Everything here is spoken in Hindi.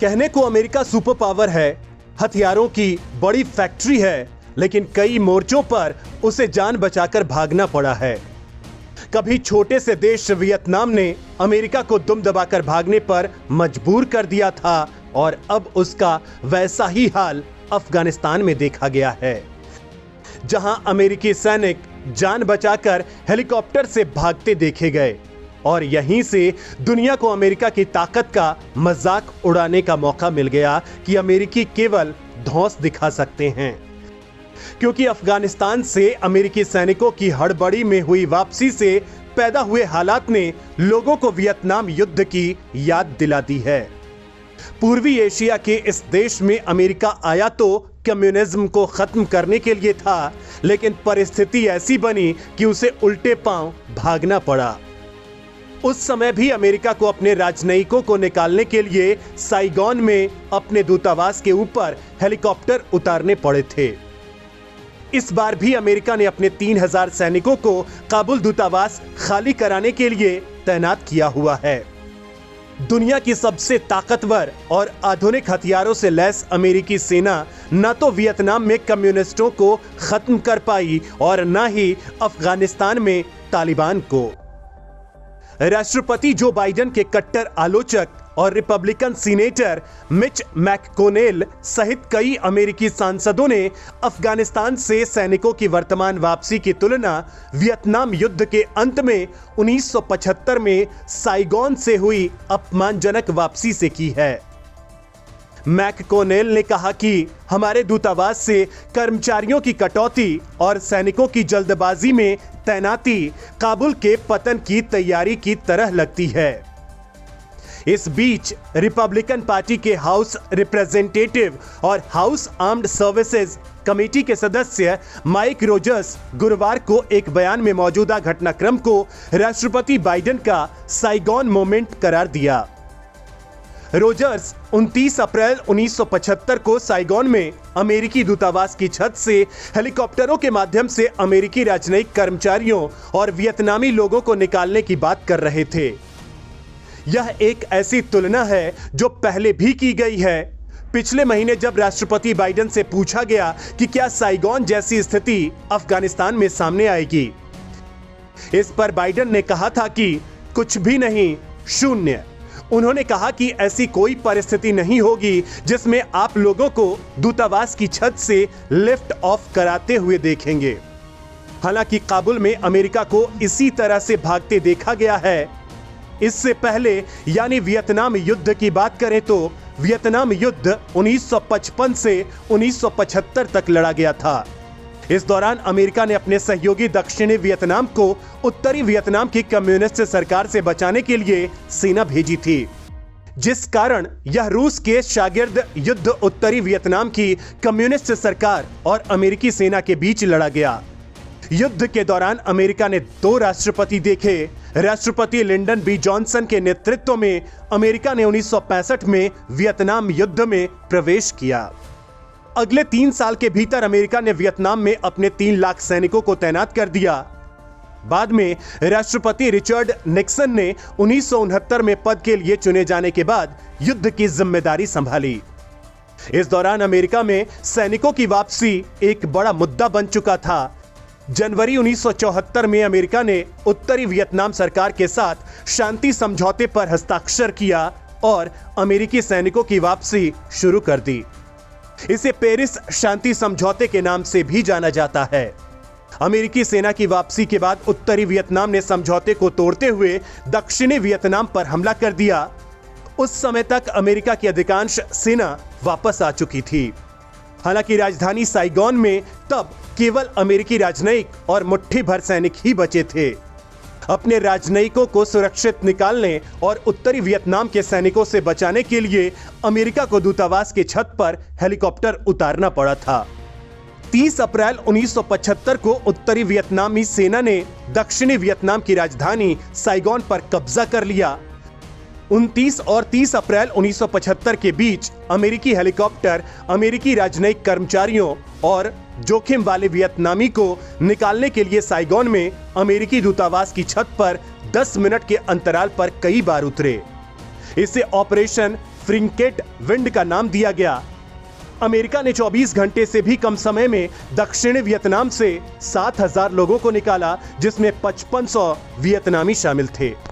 कहने को अमेरिका सुपर पावर है, हथियारों की बड़ी फैक्ट्री है, लेकिन कई मोर्चों पर उसे जान बचाकर भागना पड़ा है। कभी छोटे से देश वियतनाम ने अमेरिका को दुम दबाकर भागने पर मजबूर कर दिया था और अब उसका वैसा ही हाल अफगानिस्तान में देखा गया है, जहां अमेरिकी सैनिक जान बचाकर हेलीकॉप्टर से भागते देखे गए और यहीं से दुनिया को अमेरिका की ताकत का मजाक उड़ाने का मौका मिल गया कि अमेरिकी केवल धौंस दिखा सकते हैं, क्योंकि अफगानिस्तान से अमेरिकी सैनिकों की हड़बड़ी में हुई वापसी से पैदा हुए हालात ने लोगों को वियतनाम युद्ध की याद दिला दी है। पूर्वी एशिया के इस देश में अमेरिका आया तो कम्युनिज्म को खत्म करने के लिए था, लेकिन परिस्थिति ऐसी बनी कि उसे उल्टे पांव भागना पड़ा। उस समय भी अमेरिका को अपने राजनयिकों को निकालने के लिए साइगोन में अपने दूतावास के ऊपर हेलीकॉप्टर उतारने पड़े थे। इस बार भी अमेरिका ने अपने 3000 सैनिकों को काबुल दूतावास खाली कराने के लिए तैनात किया हुआ है। दुनिया की सबसे ताकतवर और आधुनिक हथियारों से लैस अमेरिकी सेना न तो वियतनाम में कम्युनिस्टों को खत्म कर पाई और न ही अफगानिस्तान में तालिबान को। राष्ट्रपति जो बाइडेन के कट्टर आलोचक और रिपब्लिकन सीनेटर मिच मैककोनेल सहित कई अमेरिकी सांसदों ने अफगानिस्तान से सैनिकों की वर्तमान वापसी की तुलना वियतनाम युद्ध के अंत में 1975 में साइगोन से हुई अपमानजनक वापसी से की है। मैककोनेल ने कहा कि हमारे दूतावास से कर्मचारियों की कटौती और सैनिकों की जल्दबाजी में तैनाती काबुल के पतन की तैयारी की तरह लगती है। इस बीच रिपब्लिकन पार्टी के हाउस रिप्रेजेंटेटिव और हाउस आर्म्ड सर्विसेज कमेटी के सदस्य माइक रोजर्स गुरुवार को एक बयान में मौजूदा घटनाक्रम को राष्ट्रपति बाइडेन का साइगोन मोमेंट करार दिया। रोजर्स 29 अप्रैल 1975 को साइगोन में अमेरिकी दूतावास की छत से हेलीकॉप्टरों के माध्यम से अमेरिकी राजनयिक कर्मचारियों और वियतनामी लोगों को निकालने की बात कर रहे थे। यह एक ऐसी तुलना है जो पहले भी की गई है। पिछले महीने जब राष्ट्रपति बाइडेन से पूछा गया कि क्या साइगोन जैसी स्थिति अफगानिस्तान में सामने आएगी, इस पर बाइडेन ने कहा था कि कुछ भी नहीं, शून्य। उन्होंने कहा कि ऐसी कोई परिस्थिति नहीं होगी जिसमें आप लोगों को दूतावास की छत से लिफ्ट ऑफ कराते हुए देखेंगे। हालांकि काबुल में अमेरिका को इसी तरह से भागते देखा गया है। इससे पहले यानी वियतनाम युद्ध की बात करें तो वियतनाम युद्ध 1955 से 1975 तक लड़ा गया था। इस दौरान अमेरिका ने अपने सहयोगी दक्षिणी वियतनाम को उत्तरी वियतनाम की कम्युनिस्ट सरकार से बचाने के लिए सेना भेजी थी, जिस कारण यह रूस के शागिर्द युद्ध उत्तरी वियतनाम की कम्युनिस्ट सरकार और अमेरिकी सेना के बीच लड़ा गया। युद्ध के दौरान अमेरिका ने 2 राष्ट्रपति देखे। राष्ट्रपति लिंडन बी जॉनसन के नेतृत्व में अमेरिका ने 1965 में वियतनाम युद्ध में प्रवेश किया। अगले 3 साल के भीतर अमेरिका ने वियतनाम में अपने 3 लाख सैनिकों को तैनात कर दिया। बाद में राष्ट्रपति रिचर्ड निक्सन ने 1969 में पद के लिए चुने जाने के बाद युद्ध की जिम्मेदारी संभाली। इस दौरान अमेरिका में सैनिकों की वापसी एक बड़ा मुद्दा बन चुका था। जनवरी 1974 में अमेरिका ने उत्तरी वियतनाम सरकार के साथ शांति समझौते पर हस्ताक्षर किया और अमेरिकी सैनिकों की वापसी शुरू कर दी। इसे पेरिस शांति समझौते के नाम से भी जाना जाता है। अमेरिकी सेना की वापसी के बाद उत्तरी वियतनाम ने समझौते को तोड़ते हुए दक्षिणी वियतनाम पर हमला कर दिया। उस समय तक अमेरिका की अधिकांश सेना वापस आ चुकी थी। हालांकि राजधानी साइगोन में तब केवल अमेरिकी राजनयिक और मुट्ठी भर सैनिक ही बचे थे। अपने राजनयिकों को सुरक्षित निकालने और उत्तरी वियतनाम के सैनिकों से बचाने के लिए अमेरिका को दूतावास की छत पर हेलीकॉप्टर उतारना पड़ा था। 30 अप्रैल 1975 को उत्तरी वियतनामी सेना ने दक्षिणी वियतनाम की राजधानी साइगोन पर कब्जा कर लिया। 29 और 30 अप्रैल 1975 के बीच अमेरिकी हेलीकॉप्टर अमेरिकी राजनयिक कर्मचारियों और जोखिम वाले वियतनामी को निकालने के लिए साइगोन में अमेरिकी दूतावास की छत पर 10 मिनट के अंतराल पर कई बार उतरे। इसे ऑपरेशन फ्रिंकेट विंड का नाम दिया गया। अमेरिका ने 24 घंटे से भी कम समय में दक्षिणी वियतनाम से 7,000 लोगों को निकाला, जिसमें 5500 वियतनामी शामिल थे।